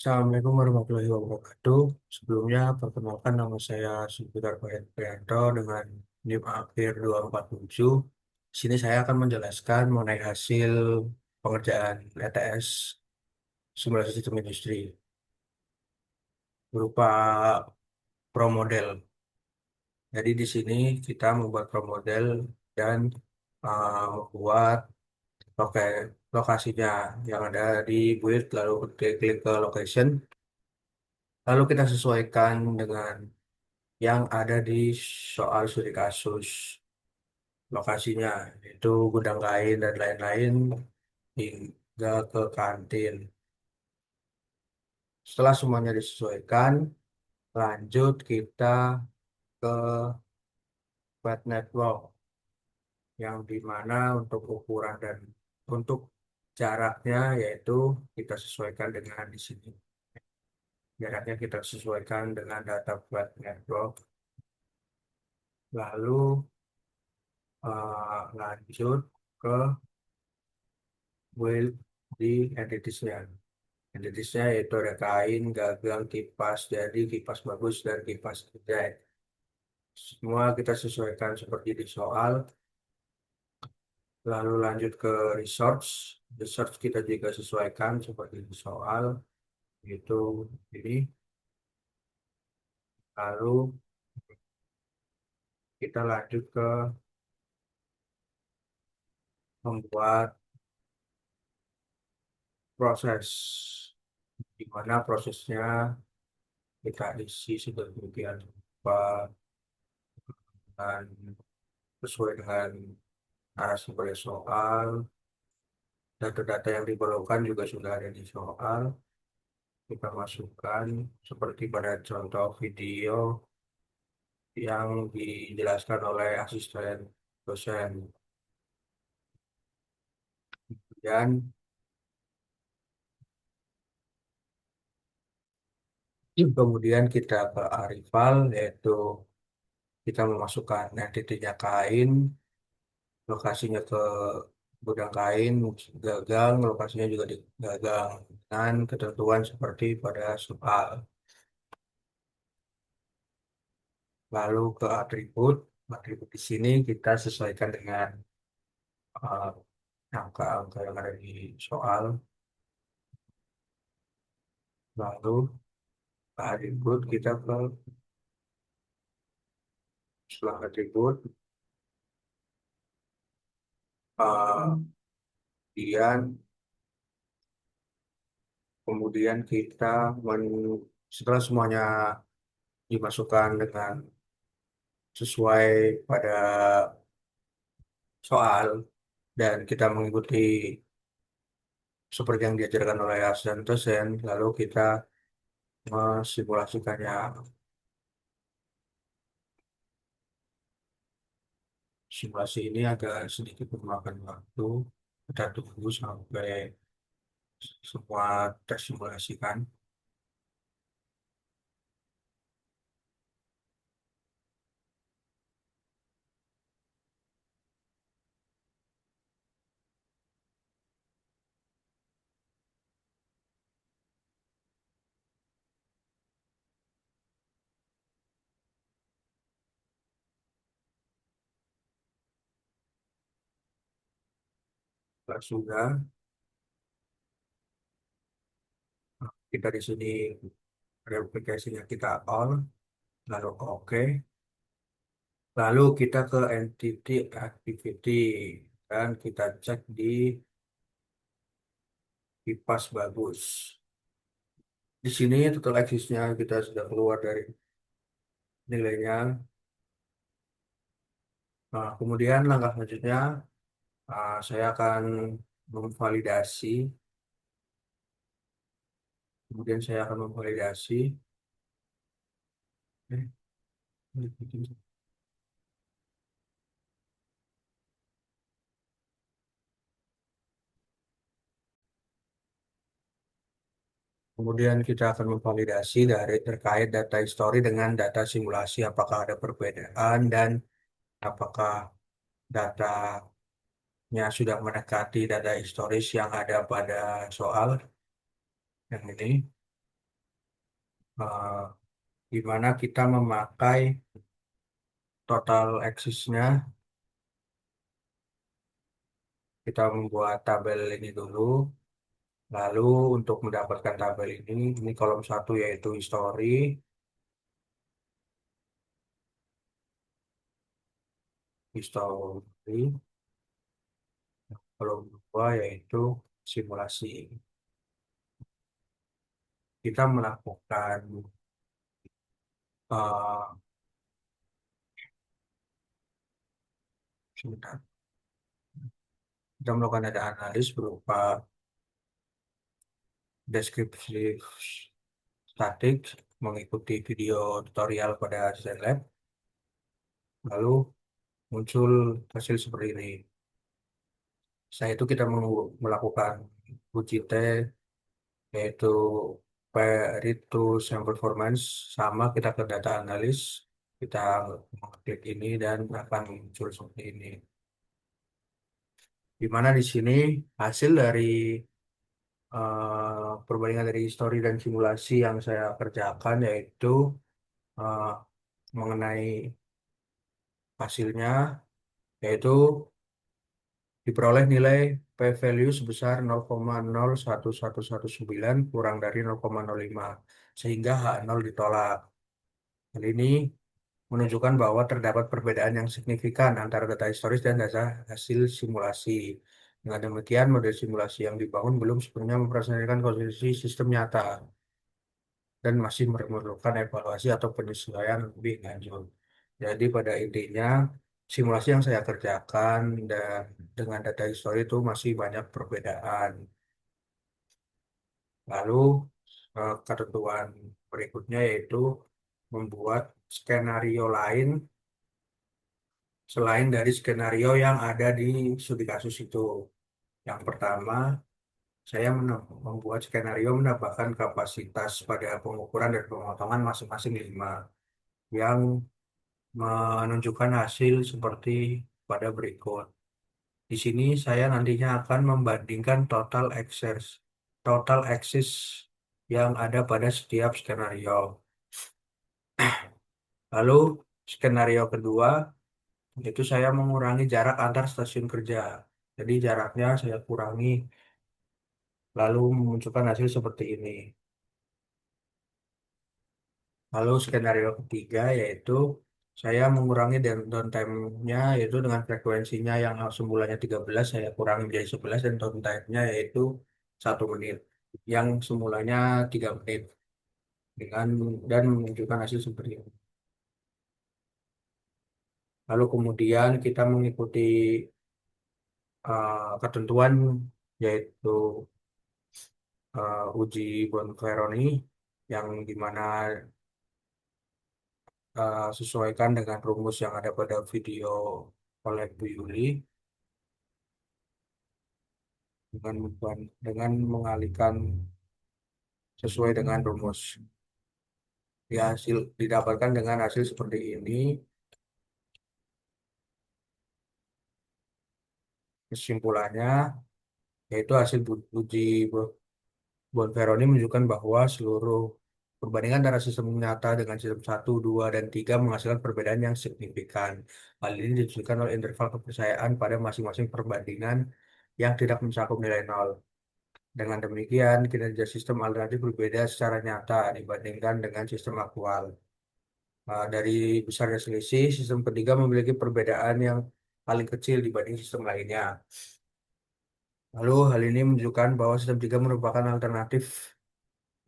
Assalamualaikum warahmatullahi wabarakatuh. Sebelumnya, perkenalkan nama saya Suputar Priyanto dengan NIM akhir 247. Di sini saya akan menjelaskan mengenai hasil pengerjaan ETS simulasi sistem industri berupa pro model. Jadi di sini kita membuat pro model dan membuat oke lokasinya yang ada di build, lalu klik ke location, lalu kita sesuaikan dengan yang ada di soal studi kasus lokasinya, itu gudang kain dan lain-lain hingga ke kantin. Setelah semuanya disesuaikan, lanjut kita ke wet network yang dimana untuk ukuran dan untuk jaraknya yaitu kita sesuaikan dengan di sini. Jaraknya kita sesuaikan dengan data wet network. Lalu lanjut ke build di entities-nya. Entities-nya yaitu ada kain, gagang, kipas, jadi kipas bagus dan kipas jelek. Semua kita sesuaikan seperti di soal. Lalu lanjut ke resource. Resource kita juga sesuaikan seperti di soal. Itu ini. Lalu kita lanjut ke membuat proses. Di mana prosesnya kita isi sedemikian rupa dan sesuai dengan narasumber soal. Data-data yang diperlukan juga sudah ada di soal. Kita masukkan seperti pada contoh video yang dijelaskan oleh asisten dosen. Dan kemudian kita ke Arifal, yaitu kita memasukkan entity-nya kain, lokasinya ke gudang kain, gagang, lokasinya juga di gagang, dan ketentuan seperti pada soal. Lalu ke atribut, atribut di sini kita sesuaikan dengan uh, angka-angka yang ada di soal. Lalu ke atribut kita ke setelah atribut, kemudian kemudian kita setelah semuanya dimasukkan dengan sesuai pada soal dan kita mengikuti seperti yang diajarkan oleh asisten dosen, lalu kita mensimulasikannya. Simulasi ini agak sedikit memakan waktu. Kita tunggu sampai semua tersimulasikan. Kalau sudah, kita di sini aplikasinya kita on, lalu oke. Lalu kita ke entity activity dan kita cek di kipas bagus. Di sini total eksisnya kita sudah keluar dari nilainya. Nah, kemudian langkah selanjutnya saya akan memvalidasi. Kemudian saya akan memvalidasi. Eh, Kemudian kita akan memvalidasi dari terkait data histori dengan data simulasi, apakah ada perbedaan dan apakah datanya sudah mendekati data historis yang ada pada soal yang ini. eh, di mana kita memakai total axis-nya. Kita membuat tabel ini dulu. Lalu untuk mendapatkan tabel ini kolom satu yaitu history, history, kolom dua yaitu simulasi. Kita melakukan eh, sebentar. Kita melakukan data analis berupa deskripsi statik mengikuti video tutorial pada Zenlab. Lalu muncul hasil seperti ini. Saya itu kita melakukan uji T yaitu read to sample performance sama kita ke data analis, kita klik ini dan akan muncul seperti ini. Di mana di sini hasil dari perbandingan dari histori dan simulasi yang saya kerjakan yaitu eh, mengenai hasilnya yaitu diperoleh nilai p-value sebesar 0,01119 kurang dari 0,05 sehingga H0 ditolak. Hal ini menunjukkan bahwa terdapat perbedaan yang signifikan antara data historis dan data hasil simulasi. Dengan demikian, model simulasi yang dibangun belum sepenuhnya mempresentasikan kondisi sistem nyata dan masih memerlukan evaluasi atau penyesuaian lebih lanjut. Jadi pada intinya, simulasi yang saya kerjakan dan dengan data histori itu masih banyak perbedaan. Lalu, ketentuan berikutnya yaitu membuat skenario lain selain dari skenario yang ada di studi kasus itu. Yang pertama, saya membuat skenario menambahkan kapasitas pada pengukuran dan pemotongan masing-masing 5 yang menunjukkan hasil seperti pada berikut. Di sini saya nantinya akan membandingkan total axis yang ada pada setiap skenario. Lalu skenario kedua itu saya mengurangi jarak antar stasiun kerja. Jadi jaraknya saya kurangi lalu memunculkan hasil seperti ini. Lalu skenario ketiga yaitu saya mengurangi downtime-nya yaitu dengan frekuensinya yang semulanya 13 saya kurangi menjadi 11 dan downtime-nya yaitu 1 menit yang semulanya 3 menit dengan dan menunjukkan hasil seperti ini. Lalu kemudian kita mengikuti ketentuan yaitu uji Bonferroni yang dimana sesuaikan dengan rumus yang ada pada video oleh Bu Yuli dengan mengalihkan sesuai dengan rumus. Hasil didapatkan dengan hasil seperti ini. Kesimpulannya yaitu hasil uji Bonferroni menunjukkan bahwa seluruh perbandingan antara sistem nyata dengan sistem satu, 2, dan 3 menghasilkan perbedaan yang signifikan. Hal ini ditunjukkan oleh interval kepercayaan pada masing-masing perbandingan yang tidak mencakup nilai nol. Dengan demikian, kinerja sistem alternatif berbeda secara nyata dibandingkan dengan sistem aktual. Dari besarnya selisih, sistem ketiga memiliki perbedaan yang paling kecil dibanding sistem lainnya. Lalu, hal ini menunjukkan bahwa sistem 3 merupakan alternatif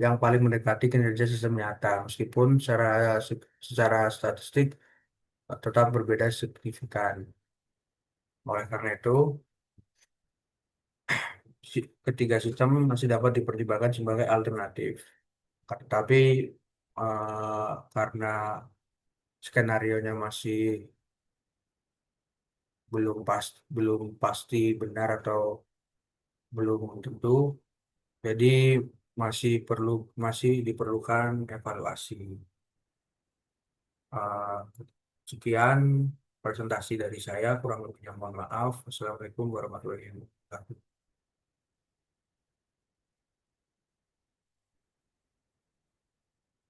yang paling mendekati kinerja sistem nyata, meskipun secara statistik tetap berbeda signifikan. Oleh karena itu, ketiga sistem masih dapat dipertimbangkan sebagai alternatif. Tetapi karena skenarionya masih belum pasti benar atau belum tentu, jadi masih diperlukan evaluasi. Eh, Sekian presentasi dari saya, kurang lebihnya mohon maaf. Assalamualaikum warahmatullahi wabarakatuh.